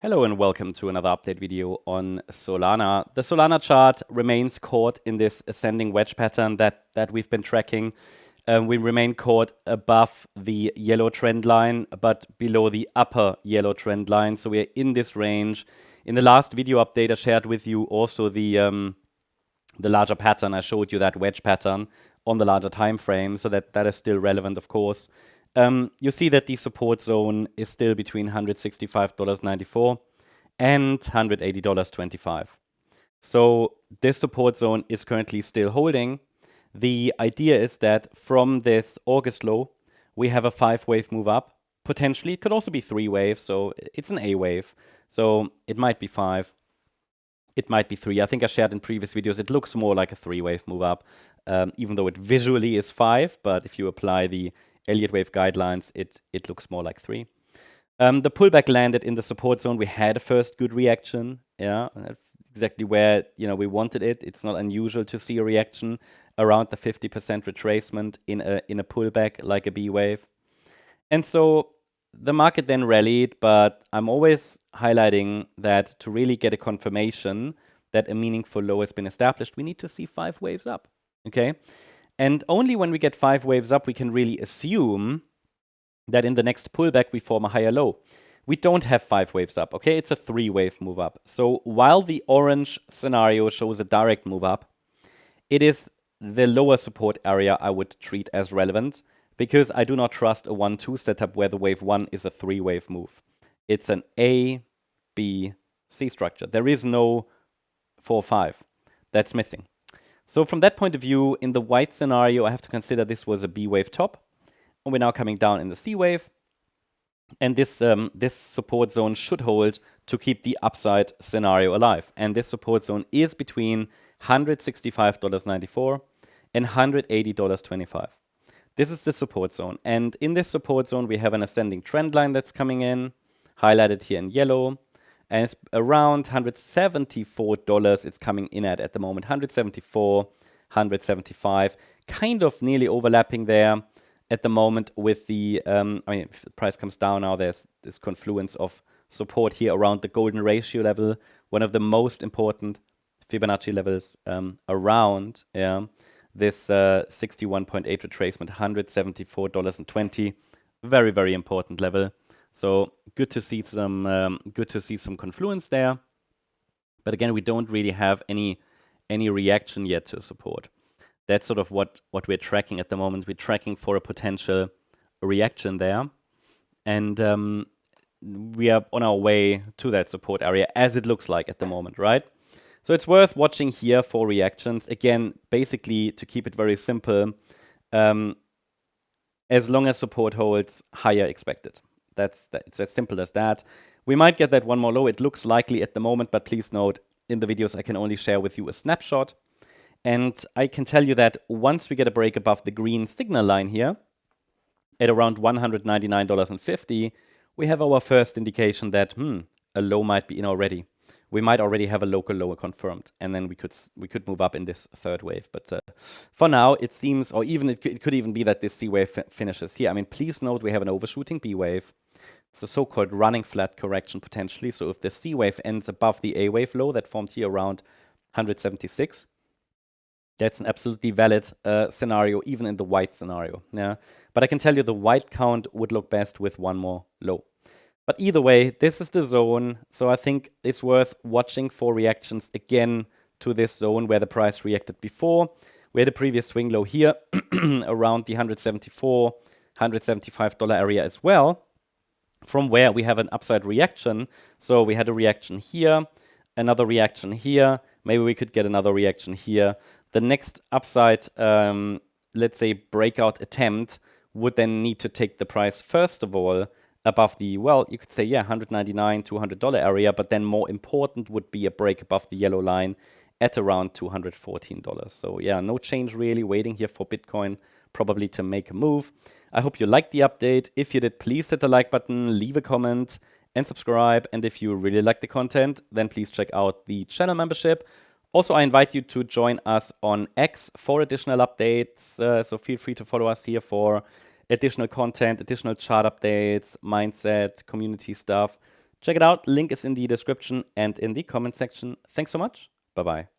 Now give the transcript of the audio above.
Hello and welcome to another update video on Solana. The Solana chart remains caught in this ascending wedge pattern that we've been tracking. We remain caught above the yellow trend line, but below the upper yellow trend line. So we're in this range. In the last video update, I shared with you also the larger pattern. I showed you that wedge pattern on the larger time frame, so that is still relevant, of course. You see that the support zone is still between $165.94 and $180.25. So this support zone is currently still holding. The idea is that from this August low, we have a 5-wave move up. Potentially, it could also be 3 waves, so it's an A wave. So it might be 5. It might be 3. I think I shared in previous videos, it looks more like a 3-wave move up, even though it visually is 5. But if you apply the Elliott wave guidelines, it looks more like 3. The pullback landed in the support zone. We had a first good reaction. Yeah, exactly where we wanted it. It's not unusual to see a reaction around the 50% retracement in a pullback like a B wave. And so the market then rallied, but I'm always highlighting that to really get a confirmation that a meaningful low has been established, we need to see 5 waves up. Okay. And only when we get 5 waves up, we can really assume that in the next pullback, we form a higher low. We don't have 5 waves up, okay? It's a 3-wave move up. So while the orange scenario shows a direct move up, it is the lower support area I would treat as relevant because I do not trust a 1-2 setup where the wave 1 is a 3-wave move. It's an A, B, C structure. There is no 4-5. That's missing. So from that point of view, in the white scenario, I have to consider this was a B wave top. And we're now coming down in the C wave. And this support zone should hold to keep the upside scenario alive. And this support zone is between $165.94 and $180.25. This is the support zone. And in this support zone, we have an ascending trend line that's coming in, highlighted here in yellow. And it's around $174 it's coming in at the moment. 174, 175, kind of nearly overlapping there at the moment with the, if the price comes down now, there's this confluence of support here around the golden ratio level, one of the most important Fibonacci levels around this 61.8 retracement, $174.20, very, very important level. So good to see some confluence there, but again, we don't really have any reaction yet to support. That's sort of what we're tracking at the moment. We're tracking for a potential reaction there, and we are on our way to that support area as it looks like at the moment, right? So it's worth watching here for reactions. Again, basically to keep it very simple, as long as support holds, higher expected. It's as simple as that. We might get that one more low. It looks likely at the moment, but please note, in the videos I can only share with you a snapshot. And I can tell you that once we get a break above the green signal line here, at around $199.50, we have our first indication that a low might be in already. We might already have a local lower confirmed, and then we could move up in this third wave. But for now, it seems, or even it could even be that this C wave finishes here. I mean, please note we have an overshooting B wave. It's a so-called running flat correction potentially. So if the C wave ends above the A wave low that formed here around 176, that's an absolutely valid scenario, even in the white scenario. Yeah, but I can tell you the white count would look best with one more low. But either way, this is the zone. So I think it's worth watching for reactions again to this zone where the price reacted before. We had a previous swing low here around the $174, $175 area as well, from where we have an upside reaction. So we had a reaction here, another reaction here. Maybe we could get another reaction here. The next upside, let's say, breakout attempt would then need to take the price, first of all, above the, well, you could say, yeah, $199, $200 area, but then more important would be a break above the yellow line at around $214. So yeah, no change really, waiting here for Bitcoin probably to make a move. I hope you liked the update. If you did, please hit the like button, leave a comment, and subscribe. And if you really like the content, then please check out the channel membership. Also, I invite you to join us on X for additional updates. So feel free to follow us here for additional content, additional chart updates, mindset, community stuff. Check it out. Link is in the description and in the comment section. Thanks so much. Bye-bye.